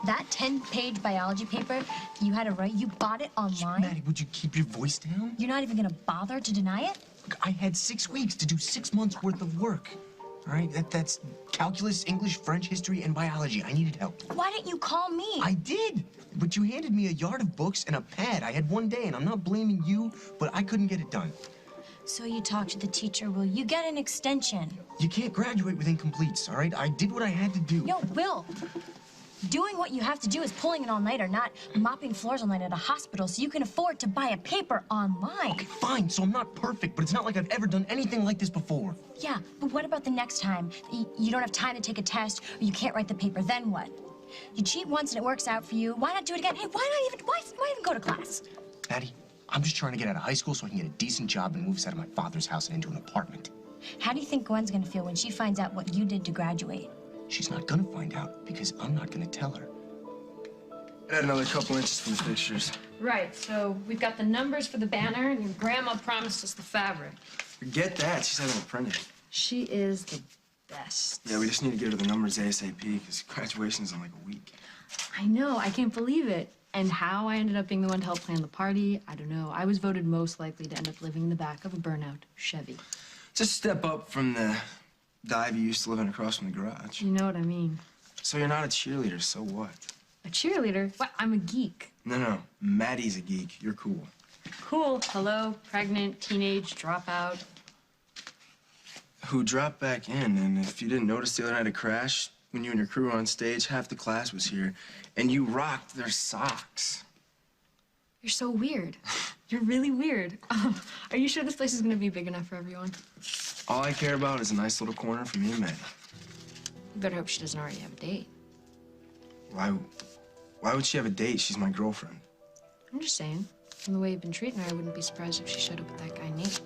That 10-page biology paper you had to write, you bought it online? Maddie, would you keep your voice down? You're not even gonna bother to deny it? Look, I had 6 weeks to do 6 months worth of work. All right, that's calculus, English, French, history, and biology. I needed help. Why didn't you call me? I did, but you handed me a yard of books and a pad. I had one day, and I'm not blaming you, but I couldn't get it done. So you talked to the teacher, Will. You get an extension. You can't graduate with incompletes, all right? I did what I had to do. No, Will. Doing what you have to do is pulling an all-nighter, not mopping floors all night at a hospital so you can afford to buy a paper online. Okay, fine, so I'm not perfect, but it's not like I've ever done anything like this before. Yeah, but what about the next time? You don't have time to take a test, or you can't write the paper, then what? You cheat once and it works out for you. Why not do it again? Hey, why even go to class? Maddie, I'm just trying to get out of high school so I can get a decent job and move us out of my father's house and into an apartment. How do you think Gwen's gonna feel when she finds out what you did to graduate? She's not gonna find out because I'm not gonna tell her. Add another couple inches from the pictures. Right, so we've got the numbers for the banner, and your grandma promised us the fabric. Forget that. She's having it printed. She is the best. Yeah, we just need to get her the numbers ASAP because graduation's in like a week. I know, I can't believe it. And how I ended up being the one to help plan the party, I don't know. I was voted most likely to end up living in the back of a burnout Chevy. Just step up from the dive you used to live in across from the garage. You know what I mean. So you're not a cheerleader, so what? A cheerleader? What? I'm a geek. No. Maddie's a geek. You're cool. Cool. Hello, pregnant, teenage, dropout. Who dropped back in, and if you didn't notice the other night of Crash, when you and your crew were on stage, half the class was here, and you rocked their socks. You're so weird. You're really weird. Are you sure this place is gonna be big enough for everyone? All I care about is a nice little corner for me and Maddie. You better hope she doesn't already have a date. Why would she have a date? She's my girlfriend. I'm just saying. From the way you've been treating her, I wouldn't be surprised if she showed up with that guy, Nate.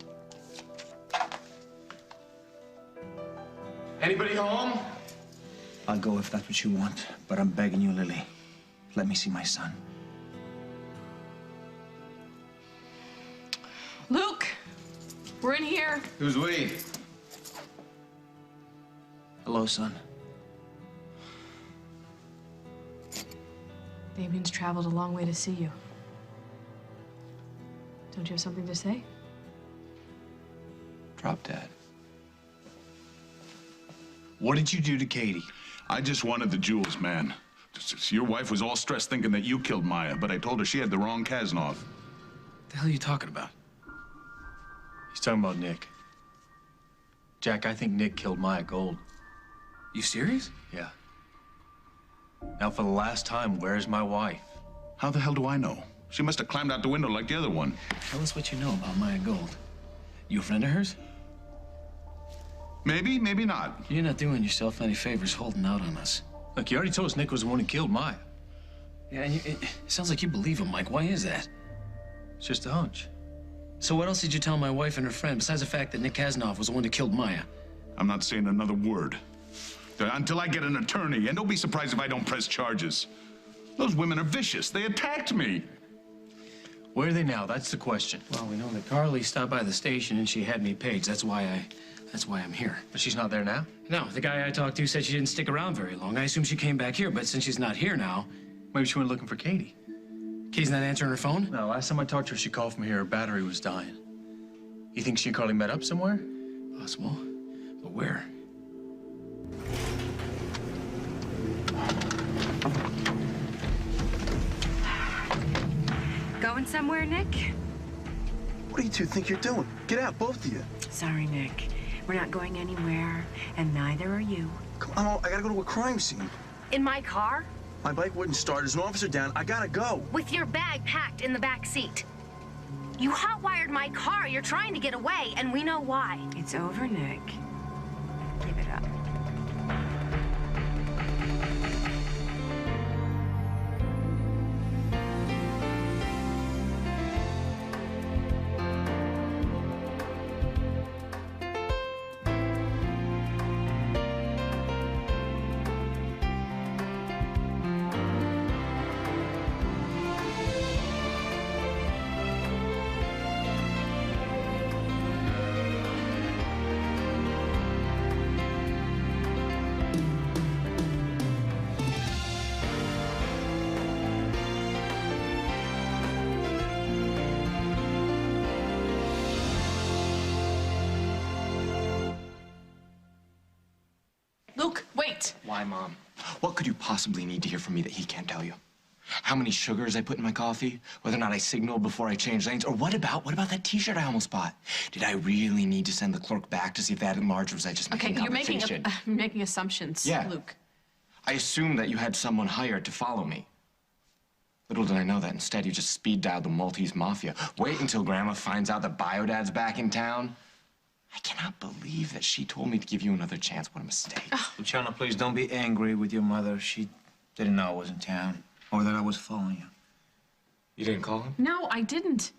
Anybody home? I'll go if that's what you want, but I'm begging you, Lily. Let me see my son. Luke! We're in here. Who's we? Hello, son. Damien's traveled a long way to see you. Don't you have something to say? Drop Dad. What did you do to Katie? I just wanted the jewels, man. Your wife was all stressed thinking that you killed Maya, but I told her she had the wrong Kaznov. What the hell are you talking about? He's talking about Nick. Jack, I think Nick killed Maya Gold. You serious? Yeah. Now, for the last time, where's my wife? How the hell do I know? She must have climbed out the window like the other one. Tell us what you know about Maya Gold. You a friend of hers? Maybe, maybe not. You're not doing yourself any favors holding out on us. Look, you already told us Nick was the one who killed Maya. Yeah, and it sounds like you believe him, Mike. Why is that? It's just a hunch. So what else did you tell my wife and her friend, besides the fact that Nick Kaznov was the one who killed Maya? I'm not saying another word. Until I get an attorney, and don't be surprised if I don't press charges. Those women are vicious. They attacked me. Where are they now? That's the question. Well, we know that Carly stopped by the station and she had me paged. That's why I'm here. But she's not there now? No, the guy I talked to said she didn't stick around very long. I assume she came back here, but since she's not here now... Maybe she went looking for Katie. Katie's not answering her phone? No, last time I talked to her, she called from here. Her battery was dying. You think she and Carly met up somewhere? Possible. But where? Going somewhere, Nick? What do you two think you're doing? Get out, both of you. Sorry, Nick. We're not going anywhere, and neither are you. Come on, I gotta go to a crime scene. In my car? My bike wouldn't start. There's an officer down. I gotta go. With your bag packed in the back seat. You hotwired my car. You're trying to get away, and we know why. It's over, Nick. Give it up. it. Why, Mom? What could you possibly need to hear from me that he can't tell you? How many sugars I put in my coffee? Whether or not I signaled before I changed lanes? Or what about that T-shirt I almost bought? Did I really need to send the clerk back to see if they had enlarged, or was I just making Okay, you're conversation? making assumptions, Yeah. Luke. I assumed that you had someone hired to follow me. Little did I know that instead you just speed dialed the Maltese mafia. Wait until Grandma finds out that Biodad's back in town. I cannot believe that she told me to give you another chance. What a mistake. Luciano, please don't be angry with your mother. She didn't know I was in town or that I was following you. You didn't call him? No, I didn't.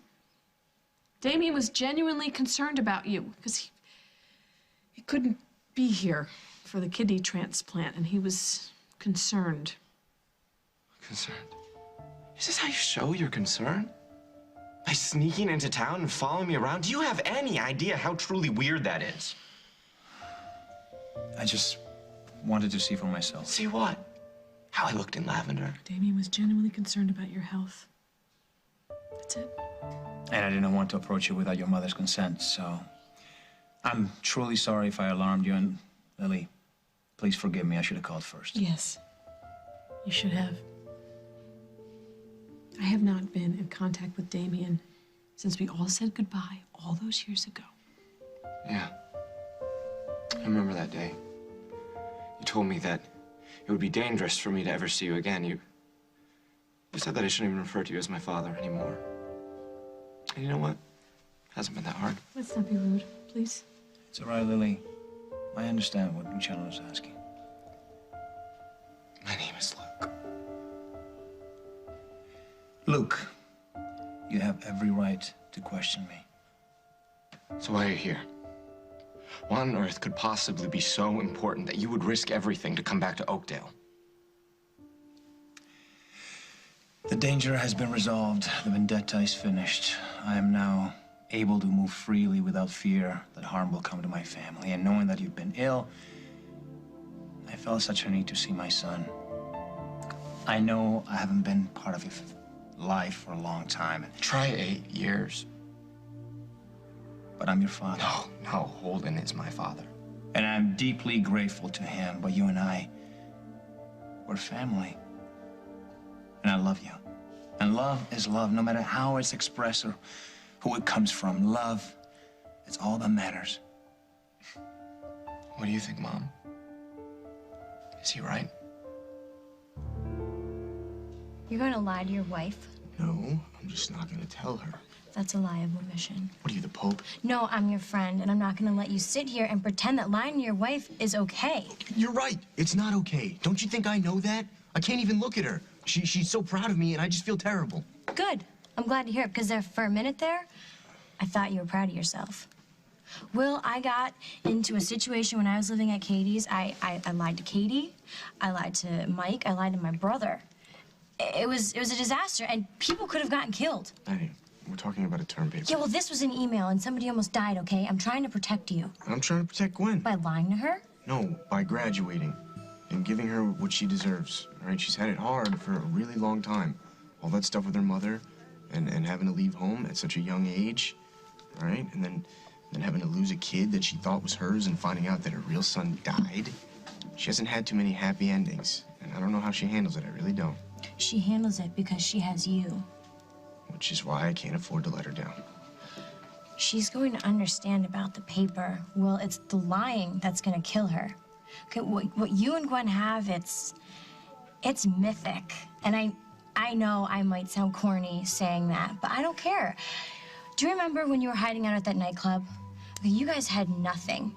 Damien was genuinely concerned about you because he couldn't be here for the kidney transplant, and he was concerned. Concerned? Is this how you show your concern? By sneaking into town and following me around? Do you have any idea how truly weird that is? I just wanted to see for myself. See what? How I looked in lavender. Damien was genuinely concerned about your health. That's it. And I didn't want to approach you without your mother's consent, so I'm truly sorry if I alarmed you. And Lily, please forgive me. I should have called first. Yes, you should have. I have not been in contact with Damien since we all said goodbye all those years ago. Yeah. I remember that day. You told me that it would be dangerous for me to ever see you again. You said that I shouldn't even refer to you as my father anymore. And you know what? It hasn't been that hard. Let's not be rude, please. It's all right, Lily. I understand what Luciano is asking. My name is Luke. Luke, you have every right to question me. So why are you here? What on earth could possibly be so important that you would risk everything to come back to Oakdale? The danger has been resolved. The vendetta is finished. I am now able to move freely without fear that harm will come to my family. And knowing that you've been ill, I felt such a need to see my son. I know I haven't been part of your life for a long time. Try 8 years. But I'm your father. No, Holden is my father. And I'm deeply grateful to him. But you and I, we're family. And I love you. And love is love, no matter how it's expressed or who it comes from. Love, it's all that matters. What do you think, Mom? Is he right? You're going to lie to your wife? No, I'm just not going to tell her. That's a lie of omission. What are you, the Pope? No, I'm your friend, and I'm not going to let you sit here and pretend that lying to your wife is okay. You're right. It's not okay. Don't you think I know that? I can't even look at her. She's so proud of me, and I just feel terrible. Good. I'm glad to hear it, because there, for a minute there, I thought you were proud of yourself. Will, I got into a situation when I was living at Katie's. I lied to Katie. I lied to Mike. I lied to my brother. It was a disaster, and people could have gotten killed. Hey, we're talking about a term paper. Yeah, well, this was an email, and somebody almost died, okay? I'm trying to protect you. I'm trying to protect Gwen. By lying to her? No, by graduating and giving her what she deserves. All right, she's had it hard for a really long time. All that stuff with her mother and having to leave home at such a young age, all right? And then having to lose a kid that she thought was hers and finding out that her real son died. She hasn't had too many happy endings, and I don't know how she handles it. I really don't. She handles it because she has you. Which is why I can't afford to let her down. She's going to understand about the paper. Well, it's the lying that's going to kill her. Okay, what you and Gwen have, it's mythic. And I know I might sound corny saying that, but I don't care. Do you remember when you were hiding out at that nightclub? Okay, you guys had nothing.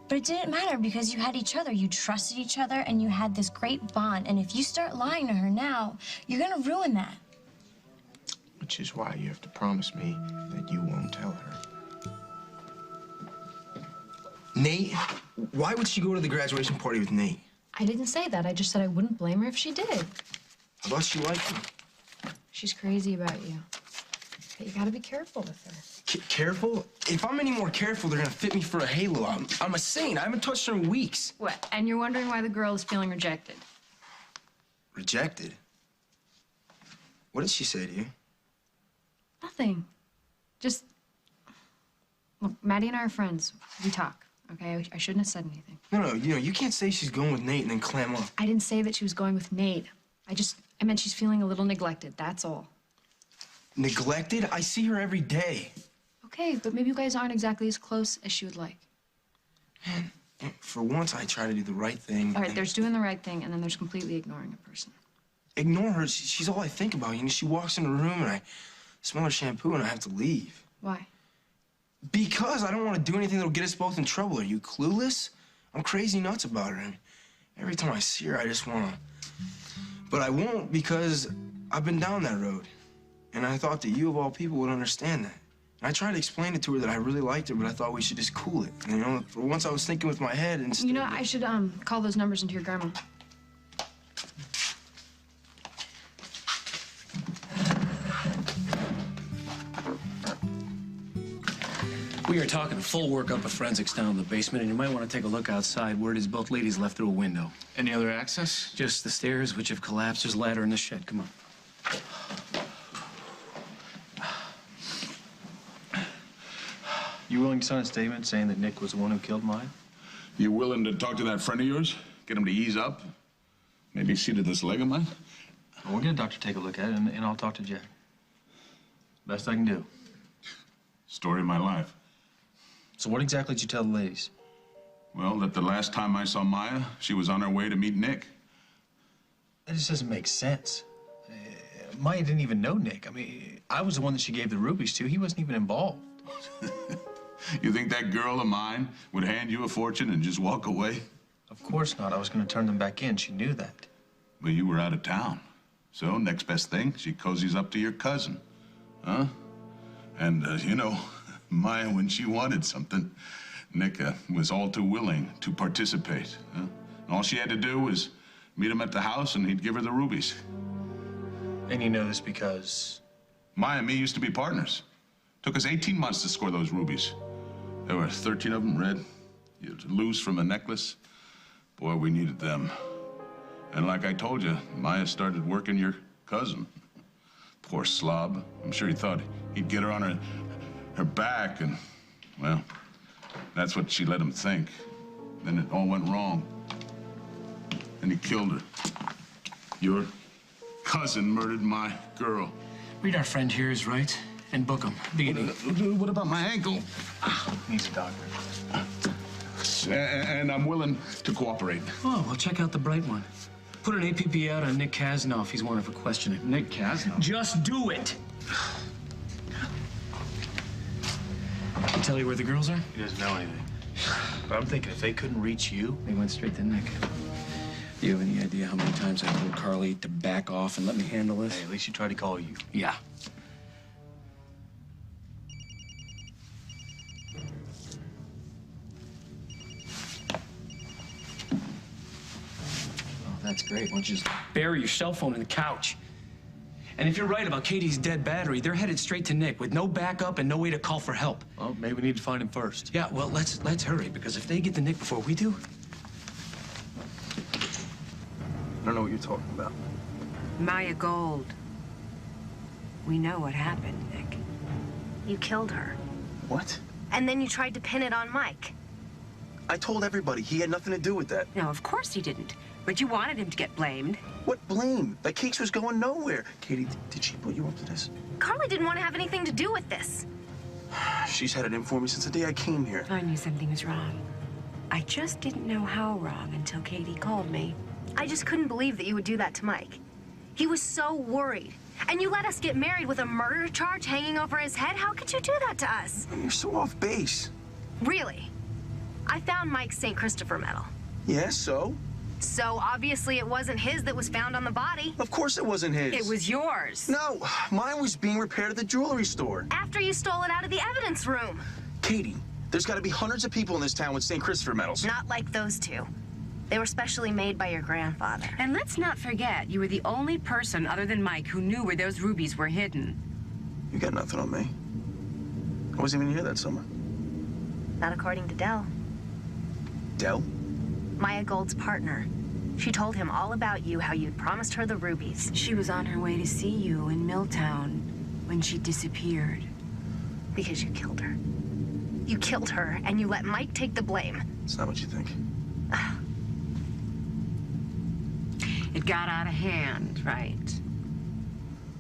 But it didn't matter because you had each other. You trusted each other, and you had this great bond. And if you start lying to her now, you're going to ruin that. Which is why you have to promise me that you won't tell her. Nate? Why would she go to the graduation party with Nate? I didn't say that. I just said I wouldn't blame her if she did. I thought she liked him. She's crazy about you. But you gotta be careful with her. Careful? If I'm any more careful, they're gonna fit me for a halo. I'm a saint. I haven't touched her in weeks. What? And you're wondering why the girl is feeling rejected? Rejected? What did she say to you? Nothing. Just... Look, Maddie and I are friends. We talk. okay? I shouldn't have said anything. No, you can't say she's going with Nate and then clam up. I didn't say that she was going with Nate. I meant she's feeling a little neglected, that's all. Neglected? I see her every day. Okay, but maybe you guys aren't exactly as close as she would like. Man, for once I try to do the right thing. All right, there's doing the right thing, and then there's completely ignoring a person. Ignore her. She's all I think about. She walks in the room and I smell her shampoo and I have to leave. Why? Because I don't want to do anything that'll get us both in trouble. Are you clueless? I'm crazy nuts about her. And every time I see her, I just want to. But I won't because I've been down that road. And I thought that you, of all people, would understand that. And I tried to explain it to her that I really liked her, but I thought we should just cool it. For once I was thinking with my head instead. You know, I should call those numbers into your grandma. We are talking a full workup of forensics down in the basement, and you might want to take a look outside. Word is both ladies left through a window. Any other access? Just the stairs, which have collapsed. There's a ladder in the shed. Come on. You willing to sign a statement saying that Nick was the one who killed Maya? You willing to talk to that friend of yours? Get him to ease up? Maybe see to this leg of mine? Well, we'll get a doctor to take a look at it, and I'll talk to Jack. Best I can do. Story of my life. So what exactly did you tell the ladies? Well, that the last time I saw Maya, she was on her way to meet Nick. That just doesn't make sense. Maya didn't even know Nick. I mean, I was the one that she gave the rubies to. He wasn't even involved. You think that girl of mine would hand you a fortune and just walk away? Of course not. I was going to turn them back in. She knew that. But you were out of town. So, next best thing, she cozies up to your cousin. Huh? And, Maya, when she wanted something, Nick was all too willing to participate. Huh? And all she had to do was meet him at the house and he'd give her the rubies. And you know this because? Maya and me used to be partners. Took us 18 months to score those rubies. There were 13 of them red, loose from a necklace. Boy, we needed them. And like I told you, Maya started working your cousin. Poor slob. I'm sure he thought he'd get her on her back and, well, that's what she let him think. Then it all went wrong. And he killed her. Your cousin murdered my girl. Read our friend here is right and book him. Beginning. What about my ankle? Needs a doctor. And I'm willing to cooperate. Oh, well, check out the bright one. Put an APP out on Nick Kasanoff. He's wanted for questioning. Nick Kasanoff? Just do it. Tell you where the girls are? He doesn't know anything. But I'm thinking if they couldn't reach you, They went straight to Nick. Do you have any idea how many times I told Carly to back off and let me handle this? hey, at least you tried to call you. Yeah. Oh, that's great. Why don't you just bury your cell phone in the couch? And if you're right about Katie's dead battery, they're headed straight to Nick with no backup and no way to call for help. Well, maybe we need to find him first. Yeah, well, let's hurry, because if they get to Nick before we do... I don't know what you're talking about. Maya Gold. We know what happened, Nick. You killed her. What? And then you tried to pin it on Mike. I told everybody he had nothing to do with that. No, of course he didn't. But you wanted him to get blamed. What blame? That case was going nowhere. Katie, did she put you up to this? Carly didn't want to have anything to do with this. She's had it in for me since the day I came here. I knew something was wrong. I just didn't know how wrong until Katie called me. I just couldn't believe that you would do that to Mike. He was so worried. And you let us get married with a murder charge hanging over his head? How could you do that to us? You're so off base. Really? I found Mike's St. Christopher medal. Yeah, so? So obviously it wasn't his that was found on the body. Of course it wasn't his. It was yours. No, mine was being repaired at the jewelry store. After you stole it out of the evidence room. Katie, there's got to be hundreds of people in this town with St. Christopher medals. Not like those two. They were specially made by your grandfather. And let's not forget, you were the only person other than Mike who knew where those rubies were hidden. You got nothing on me. I wasn't even here that summer. Not according to Dell. Dell? Maya Gold's partner. She told him all about you, how you'd promised her the rubies. She was on her way to see you in Milltown when she disappeared. Because you killed her. You killed her, and you let Mike take the blame. It's not what you think. It got out of hand, right?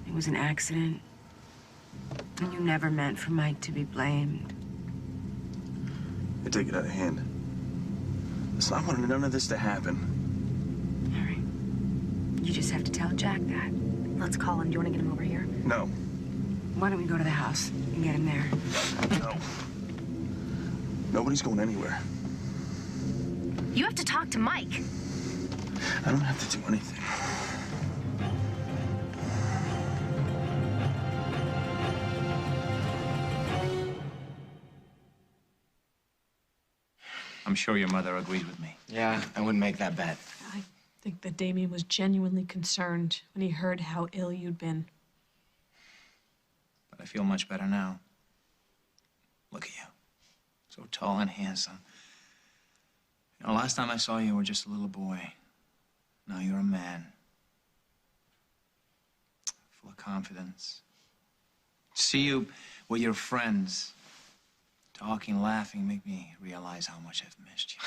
It was an accident. And you never meant for Mike to be blamed. I take it out of hand. Listen, I wanted none of this to happen. All right. You just have to tell Jack that. Let's call him. Do you want to get him over here? No. Why don't we go to the house and get him there? No. Nobody's going anywhere. You have to talk to Mike. I don't have to do anything. I'm sure your mother agrees with me. Yeah, I wouldn't make that bet. I think that Damien was genuinely concerned when he heard how ill you'd been. But I feel much better now. Look at you. So tall and handsome. You know, last time I saw you, you were just a little boy. Now you're a man. Full of confidence. See you with your friends. Talking, laughing, make me realize how much I've missed you.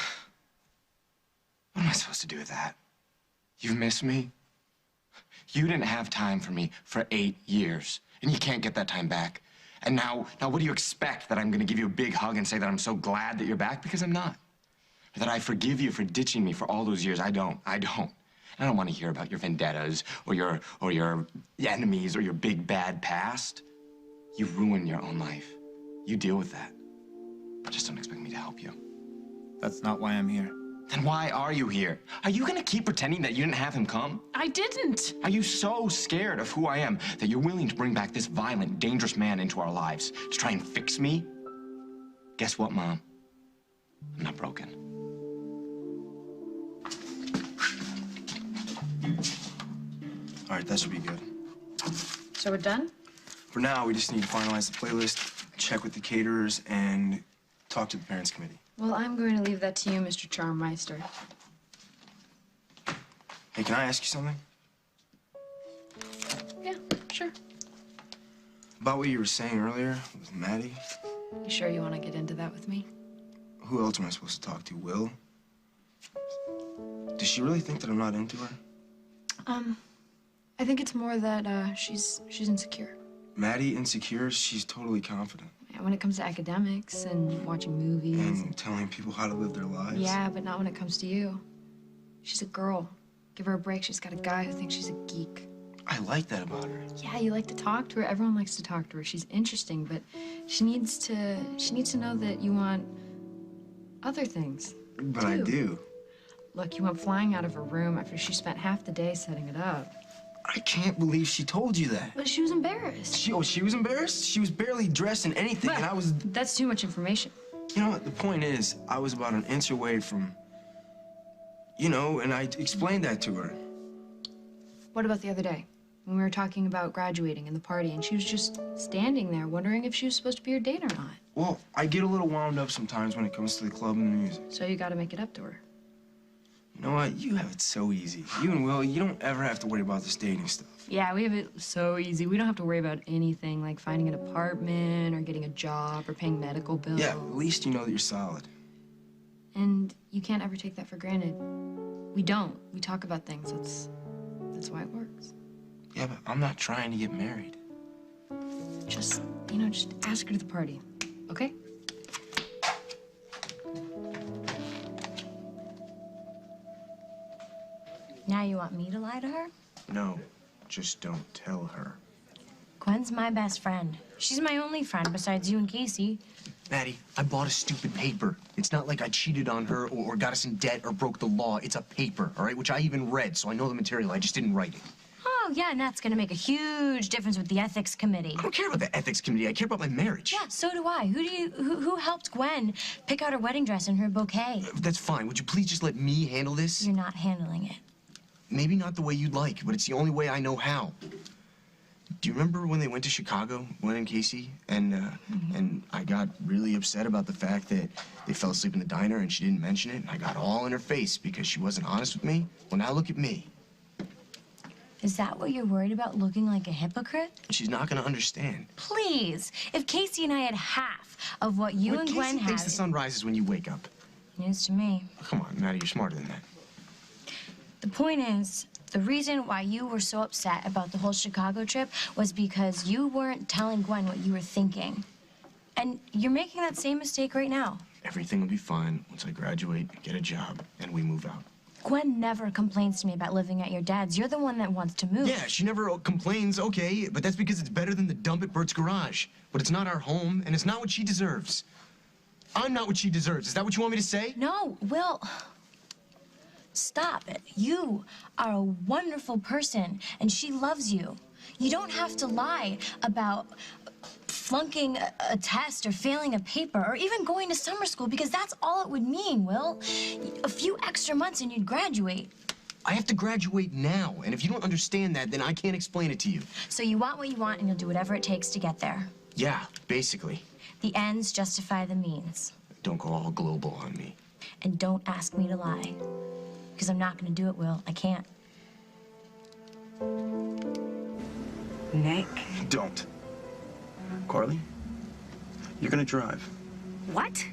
What am I supposed to do with that? You miss me? You didn't have time for me for 8 years, and you can't get that time back. And now what do you expect? That I'm gonna give you a big hug and say that I'm so glad that you're back? Because I'm not. Or that I forgive you for ditching me for all those years. I don't. I don't want to hear about your vendettas or your enemies or your big bad past. You ruined your own life. You deal with that. Just don't expect me to help you. That's not why I'm here. Then why are you here? Are you gonna keep pretending that you didn't have him come? I didn't. Are you so scared of who I am that you're willing to bring back this violent, dangerous man into our lives to try and fix me? Guess what, Mom? I'm not broken. All right, that should be good. So we're done? For now, we just need to finalize the playlist, check with the caterers, and talk to the parents' committee. Well, I'm going to leave that to you, Mr. Charmmeister. Hey, can I ask you something? Yeah, sure. About what you were saying earlier with Maddie? You sure you want to get into that with me? Who else am I supposed to talk to? Will? Does she really think that I'm not into her? I think it's more that she's insecure. Maddie insecure? She's totally confident. Yeah, when it comes to academics and watching movies. And telling people how to live their lives? Yeah, but not when it comes to you. She's a girl. Give her a break. She's got a guy who thinks she's a geek. I like that about her. Yeah, you like to talk to her. Everyone likes to talk to her. She's interesting, but she needs to know that you want other things. But I do. Look, you went flying out of her room after she spent half the day setting it up. I can't believe she told you that. But she was embarrassed. She was embarrassed? She was barely dressed in anything, But and I was... That's too much information. You know what? The point is, I was about an inch away from... You know, and I explained that to her. What about the other day? When we were talking about graduating and the party, and she was just standing there wondering if she was supposed to be your date or not. Well, I get a little wound up sometimes when it comes to the club and the music. So you gotta make it up to her. You know what? You have it so easy. You and Will, you don't ever have to worry about this dating stuff. Yeah, we have it so easy. We don't have to worry about anything like finding an apartment or getting a job or paying medical bills. Yeah, at least you know that you're solid. And you can't ever take that for granted. We don't. We talk about things. That's why it works. Yeah, but I'm not trying to get married. Just ask her to the party, okay? Now you want me to lie to her? No, just don't tell her. Gwen's my best friend. She's my only friend besides you and Casey. Maddie, I bought a stupid paper. It's not like I cheated on her or got us in debt or broke the law. It's a paper, all right, which I even read, so I know the material. I just didn't write it. Oh, yeah, and that's gonna make a huge difference with the ethics committee. I don't care about the ethics committee. I care about my marriage. Yeah, so do I. Who helped Gwen pick out her wedding dress and her bouquet? That's fine. Would you please just let me handle this? You're not handling it. Maybe not the way you'd like, but it's the only way I know how. Do you remember when they went to Chicago, Gwen and Casey? And I got really upset about the fact that they fell asleep in the diner and she didn't mention it. And I got all in her face because she wasn't honest with me. Well, now look at me. Is that what you're worried about, looking like a hypocrite? She's not gonna understand. Please, if Casey and I had half of what you and Gwen Casey have... thinks the sun rises when you wake up. News to me. Oh, come on, Maddie, you're smarter than that. The point is, the reason why you were so upset about the whole Chicago trip was because you weren't telling Gwen what you were thinking. And you're making that same mistake right now. Everything will be fine once I graduate, get a job, and we move out. Gwen never complains to me about living at your dad's. You're the one that wants to move. Yeah, she never complains, okay, but that's because it's better than the dump at Bert's garage. But it's not our home, and it's not what she deserves. I'm not what she deserves. Is that what you want me to say? No, Will. Stop it. You are a wonderful person, and she loves you. You don't have to lie about flunking a test or failing a paper or even going to summer school, because that's all it would mean, Will. A few extra months and you'd graduate. I have to graduate now, and if you don't understand that, then I can't explain it to you. So you want what you want, and you'll do whatever it takes to get there. Yeah, basically. The ends justify the means. Don't go all global on me. And don't ask me to lie, because I'm not going to do it, Will. I can't. Nick? Don't. Carly, you're gonna drive. What?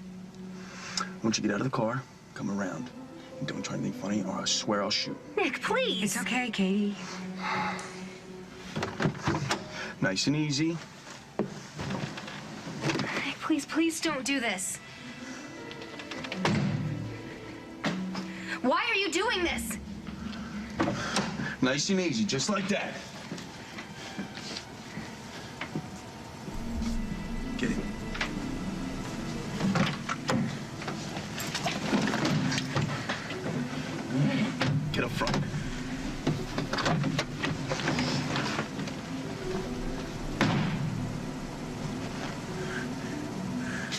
I want you to get out of the car, come around, and don't try anything funny, or I swear I'll shoot. Nick, please. It's okay, Katie. Nice and easy. Nick, please don't do this. Why are you doing this? Nice and easy, just like that. Get it. Get up front.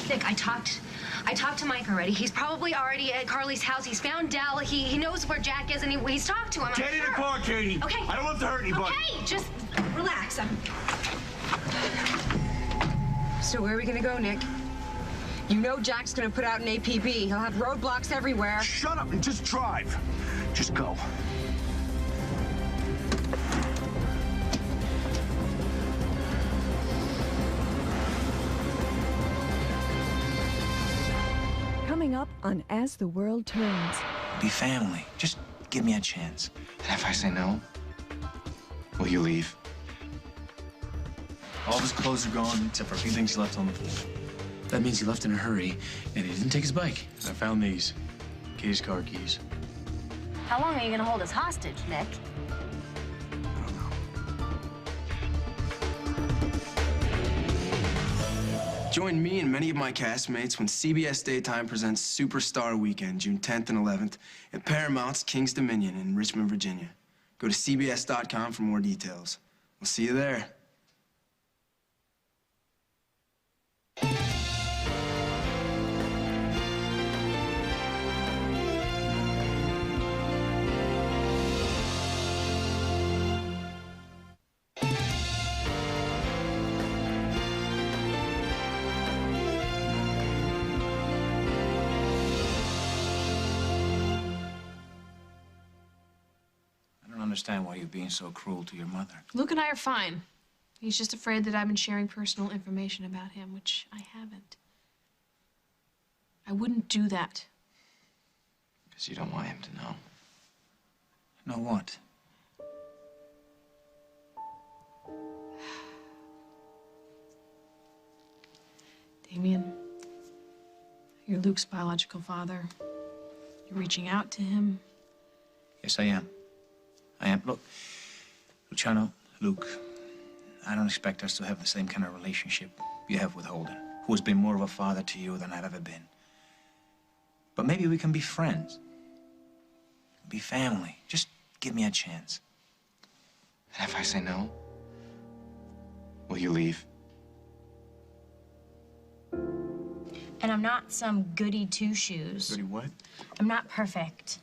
Nick, I talked to Mike already. He's probably already at Carly's house. He's found Dell. He knows where Jack is, and he's talked to him. Get in the car, Katie. Okay. I don't want to hurt anybody. Okay, just relax. So where are we gonna go, Nick? You know Jack's gonna put out an APB. He'll have roadblocks everywhere. Shut up and just drive. Just go. Coming up on As the World Turns. Be family. Just give me a chance. And if I say no, will you leave? All of his clothes are gone, except for a few things he left on the floor. That means he left in a hurry, and he didn't take his bike. I found these. Katie's car keys. How long are you gonna hold us hostage, Nick? Join me and many of my castmates when CBS Daytime presents Superstar Weekend, June 10th and 11th, at Paramount's King's Dominion in Richmond, Virginia. Go to cbs.com for more details. We'll see you there. I don't understand why you're being so cruel to your mother. Luke and I are fine. He's just afraid that I've been sharing personal information about him, which I haven't. I wouldn't do that. Because you don't want him to know. Know what? Damien, you're Luke's biological father. You're reaching out to him. Yes, I am. I am. Look, Luciano, Luke, I don't expect us to have the same kind of relationship you have with Holden, who has been more of a father to you than I've ever been. But maybe we can be friends. Be family. Just give me a chance. And if I say no, will you leave? And I'm not some goody two-shoes. Goody what? I'm not perfect.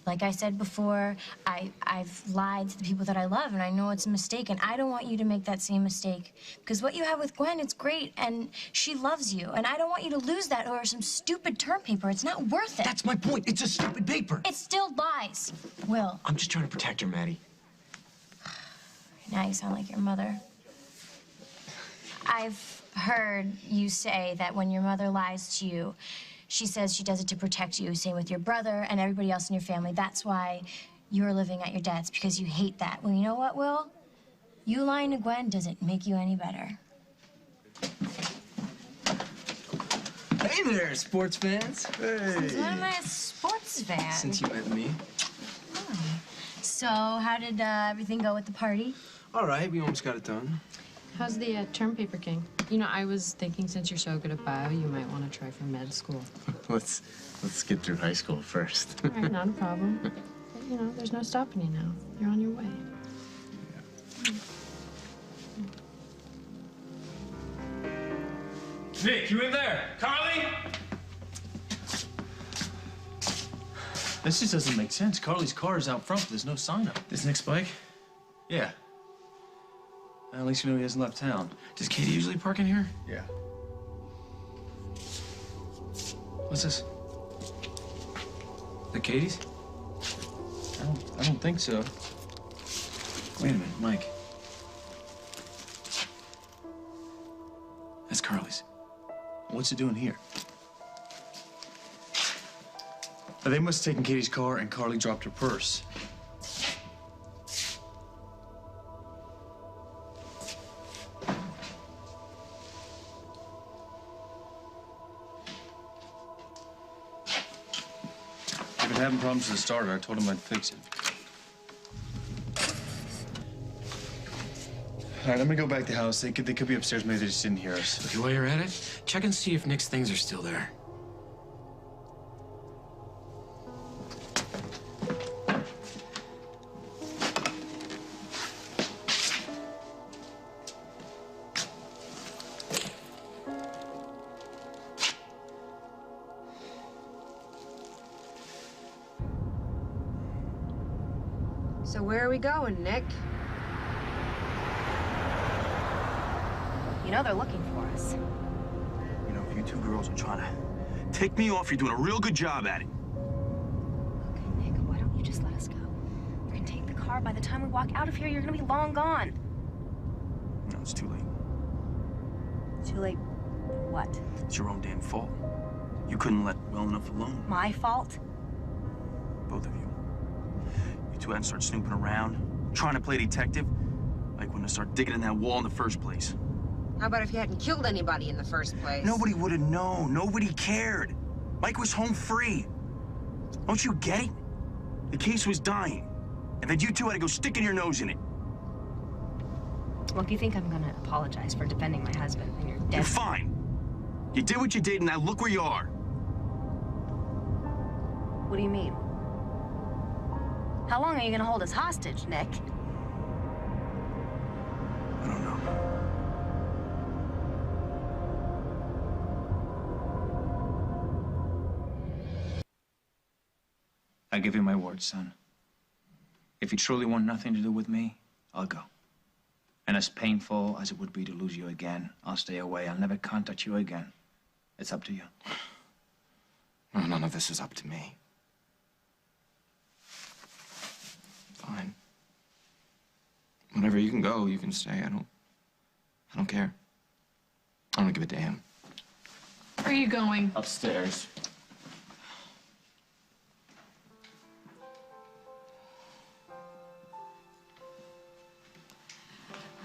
Like I said before, I've lied to the people that I love, and I know it's a mistake, and I don't want you to make that same mistake. Because what you have with Gwen, it's great, and she loves you, and I don't want you to lose that over some stupid term paper. It's not worth it. That's my point. It's a stupid paper. It still lies. Will. I'm just trying to protect her, Maddie. Now you sound like your mother. I've heard you say that when your mother lies to you, she says she does it to protect you. Same with your brother and everybody else in your family. That's why you're living at your dad's, because you hate that. Well, you know what, Will? You lying to Gwen doesn't make you any better. Hey there, sports fans. Hey. Since when am I a sports fan? Since you met me. Oh. So, how did everything go with the party? All right, we almost got it done. How's the term paper, King? You know, I was thinking since you're so good at bio, you might want to try for med school. Let's get through high school first. All right, not a problem. But, you know, there's no stopping you now. You're on your way. Nick, you in there? Carly? This just doesn't make sense. Carly's car is out front. There's no sign up. This Nick's bike? Yeah. At least you know he hasn't left town. Does Katie usually park in here? Yeah. What's this? The Katie's? I don't think so. Wait a minute, Mike. That's Carly's. What's it doing here? They must have taken Katie's car and Carly dropped her purse. I've been having problems with the starter. I told him I'd fix it. All right, I'm gonna go back to the house. They could be upstairs. Maybe they just didn't hear us. Okay, while you're at it, check and see if Nick's things are still there. So where are we going, Nick? You know they're looking for us. You know, if you two girls are trying to take me off, you're doing a real good job at it. Okay, Nick, why don't you just let us go? You can take the car. By the time we walk out of here, you're gonna be long gone. No, it's too late. Too late. What? It's your own damn fault. You couldn't let well enough alone. My fault? Both of you. You two hadn't started snooping around, trying to play detective. Mike wouldn't have started digging in that wall in the first place. How about if you hadn't killed anybody in the first place? Nobody would have known. Nobody cared. Mike was home free. Don't you get it? The case was dying. And then you two had to go sticking your nose in it. Look, you think I'm gonna apologize for defending my husband and you're dead? You're fine. You did what you did, and now look where you are. What do you mean? How long are you gonna hold us hostage, Nick? I don't know. I give you my word, son. If you truly want nothing to do with me, I'll go. And as painful as it would be to lose you again, I'll stay away. I'll never contact you again. It's up to you. No, none of this is up to me. Fine. Whenever you can go, you can stay. I don't care. I don't give a damn. Where are you going? Upstairs.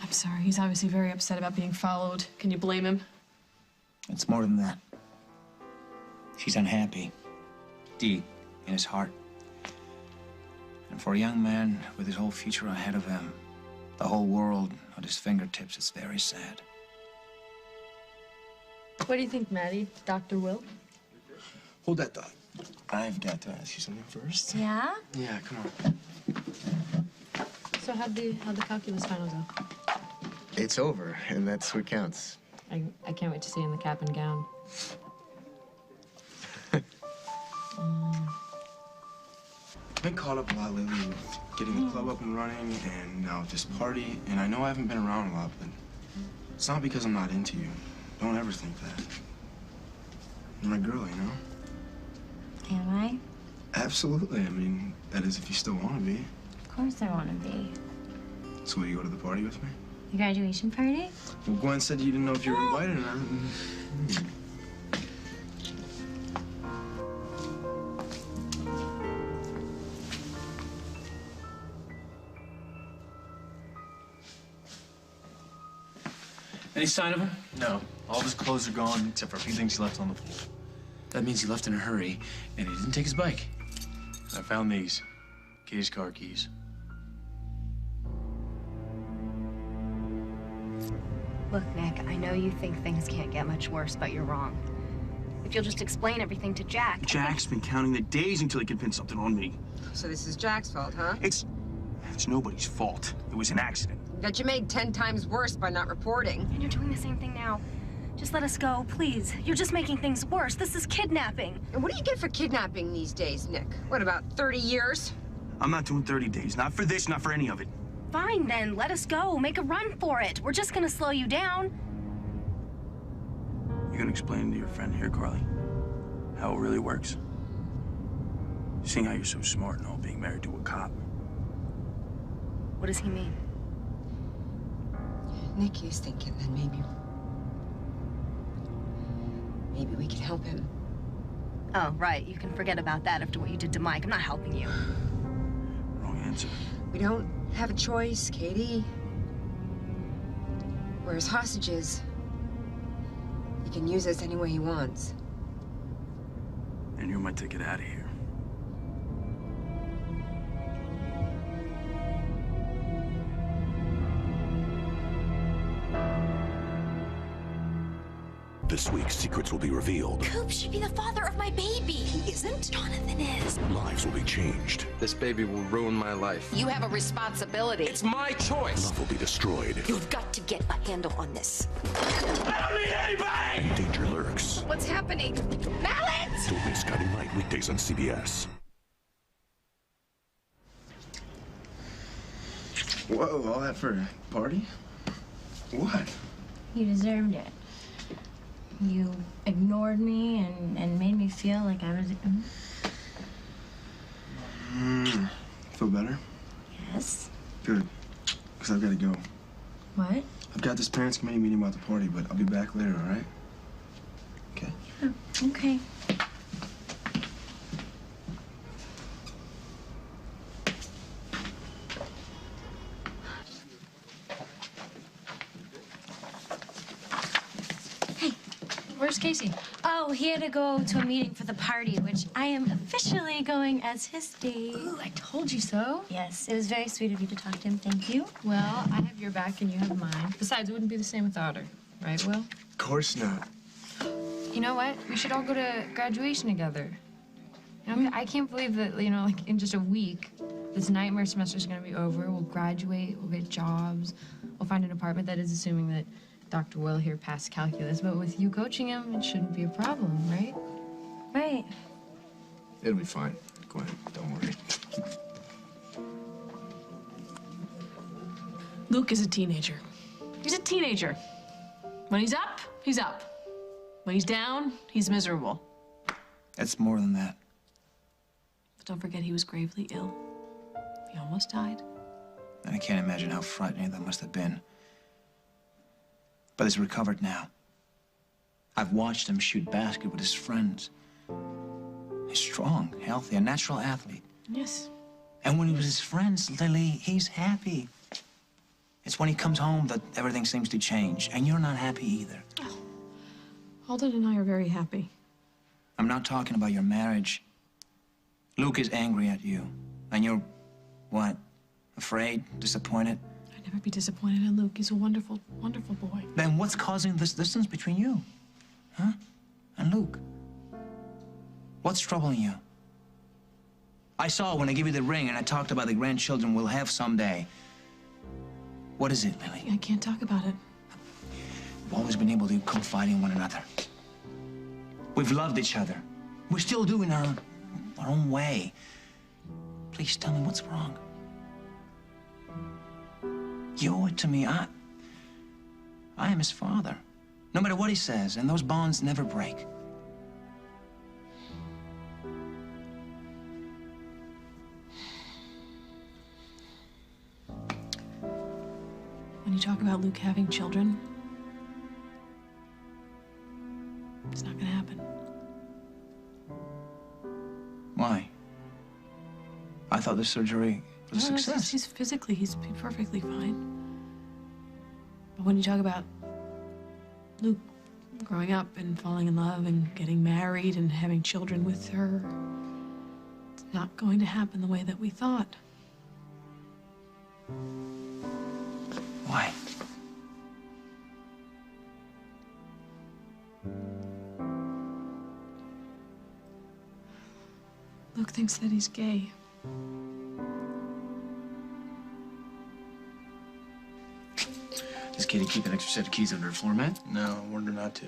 I'm sorry. He's obviously very upset about being followed. Can you blame him? It's more than that. She's unhappy, deep in his heart. And for a young man with his whole future ahead of him, the whole world at his fingertips, is very sad. What do you think, Maddie? Dr. Will? Hold that thought. I've got to ask you something first. Yeah? Yeah, come on. So how'd the calculus final go? It's over, and that's what counts. I can't wait to see you in the cap and gown. I've been caught up a lot lately with getting the club up and running, and now with this party. And I know I haven't been around a lot, but it's not because I'm not into you. Don't ever think that. You're my girl, you know? Am I? Absolutely. I mean, that is if you still want to be. Of course I want to be. So will you go to the party with me? The graduation party? Well, Gwen said you didn't know if you were invited or not. Any sign of him? No. All of his clothes are gone, except for a few things he left on the floor. That means he left in a hurry, and he didn't take his bike. I found these. Katie's car keys. Look, Nick, I know you think things can't get much worse, but you're wrong. If you'll just explain everything to Jack. Jack's been counting the days until he can pin something on me. So this is Jack's fault, huh? It's nobody's fault. It was an accident. That you made 10 times worse by not reporting. And you're doing the same thing now. Just let us go, please. You're just making things worse. This is kidnapping. And what do you get for kidnapping these days, Nick? What, about 30 years? I'm not doing 30 days. Not for this, not for any of it. Fine, then. Let us go. Make a run for it. We're just gonna slow you down. You're gonna explain to your friend here, Carly, how it really works? Seeing how you're so smart and all being married to a cop. What does he mean? Nick is thinking that maybe we could help him. Oh, right. You can forget about that after what you did to Mike. I'm not helping you. Wrong answer. We don't have a choice, Katie. We're his hostages. He can use us any way he wants. And you're my ticket out of here. This week, secrets will be revealed. Coop should be the father of my baby. He isn't. Jonathan is. Lives will be changed. This baby will ruin my life. You have a responsibility. It's my choice. Love will be destroyed. You've got to get a handle on this. I don't need anybody! And danger lurks. What's happening? Mallet! Don't miss Guiding Light weekdays on CBS. Whoa, all that for a party? What? You deserved it. You ignored me and made me feel like I was... Feel better? Yes. Good. Because I've got to go. What? I've got this parents' committee meeting about the party, but I'll be back later, all right? Okay. Oh, okay. Where's Casey? Oh, he had to go to a meeting for the party, which I am officially going as his date. Ooh, I told you so. Yes, it was very sweet of you to talk to him. Thank you. Well, I have your back and you have mine. Besides, it wouldn't be the same without her. Right, Will? Of course not. You know what? We should all go to graduation together. You know, I can't believe that, you know, like in just a week, this nightmare semester's gonna be over. We'll graduate, we'll get jobs, we'll find an apartment. That is assuming that Dr. Will here passed calculus, but with you coaching him, it shouldn't be a problem, right? Right. It'll be fine, Gwen. Don't worry. Luke is a teenager. He's a teenager. When he's up, he's up. When he's down, he's miserable. That's more than that. But don't forget he was gravely ill. He almost died. And I can't imagine how frightening that must have been. But he's recovered now. I've watched him shoot basket with his friends. He's strong, healthy, a natural athlete. Yes. And when he was his friends, Lily, he's happy. It's when he comes home that everything seems to change. And you're not happy either. Oh. Alden and I are very happy. I'm not talking about your marriage. Luke is angry at you. And you're, what, afraid, disappointed? I'd never be disappointed in Luke. He's a wonderful, wonderful boy. Then what's causing this distance between you? Huh? And Luke? What's troubling you? I saw when I gave you the ring and I talked about the grandchildren we'll have someday. What is it, Lily? I can't talk about it. We've always been able to confide in one another. We've loved each other. We still do in our own way. Please tell me what's wrong. You owe it to me. I am his father. No matter what he says, and those bonds never break. when you talk about Luke having children, it's not gonna happen. Why? I thought the surgery was a No, success. he's physically, he's perfectly fine. But when you talk about Luke growing up and falling in love and getting married and having children with her, it's not going to happen the way that we thought. Why? Luke thinks that he's gay. Does Katie keep an extra set of keys under her floor mat? No, I warned her not to.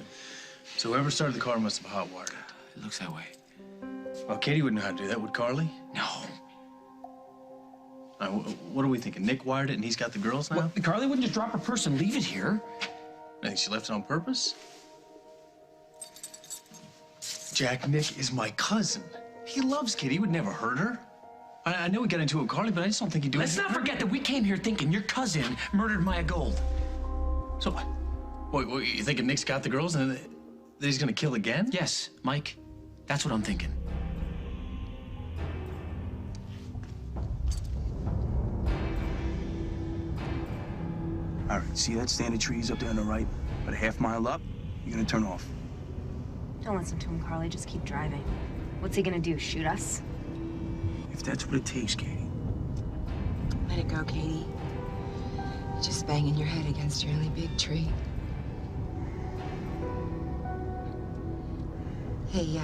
So whoever started the car must have hotwired it. It looks that way. Well, Katie wouldn't know how to do that, would Carly? No. What are we thinking? Nick wired it and he's got the girls now? Well, Carly wouldn't just drop her purse and leave it here. I think she left it on purpose. Jack, Nick is my cousin. He loves Katie. He would never hurt her. I know we got into it with Carly, but I just don't think he'd do it. Let's not forget that we came here thinking your cousin murdered Maya Gold. So, what, you thinking Nick's got the girls and that he's gonna kill again? Yes, Mike. That's what I'm thinking. All right, see that stand of trees up there on the right? About a half-mile up, you're gonna turn off. Don't listen to him, Carly. Just keep driving. What's he gonna do, shoot us? If that's what it takes, Katie. Let it go, Katie. You're just banging your head against a really big tree. Hey,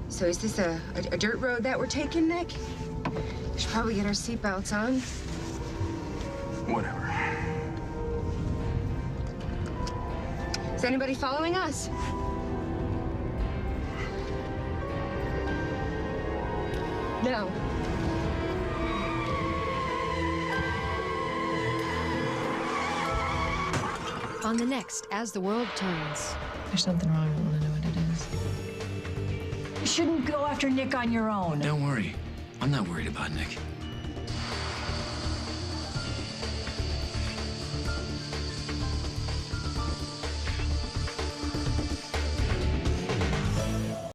so is this a dirt road that we're taking, Nick? We should probably get our seatbelts on. Whatever. Is anybody following us? No. On the next, As the World Turns. There's something wrong. I want to know what it is. You shouldn't go after Nick on your own. Don't worry. I'm not worried about Nick.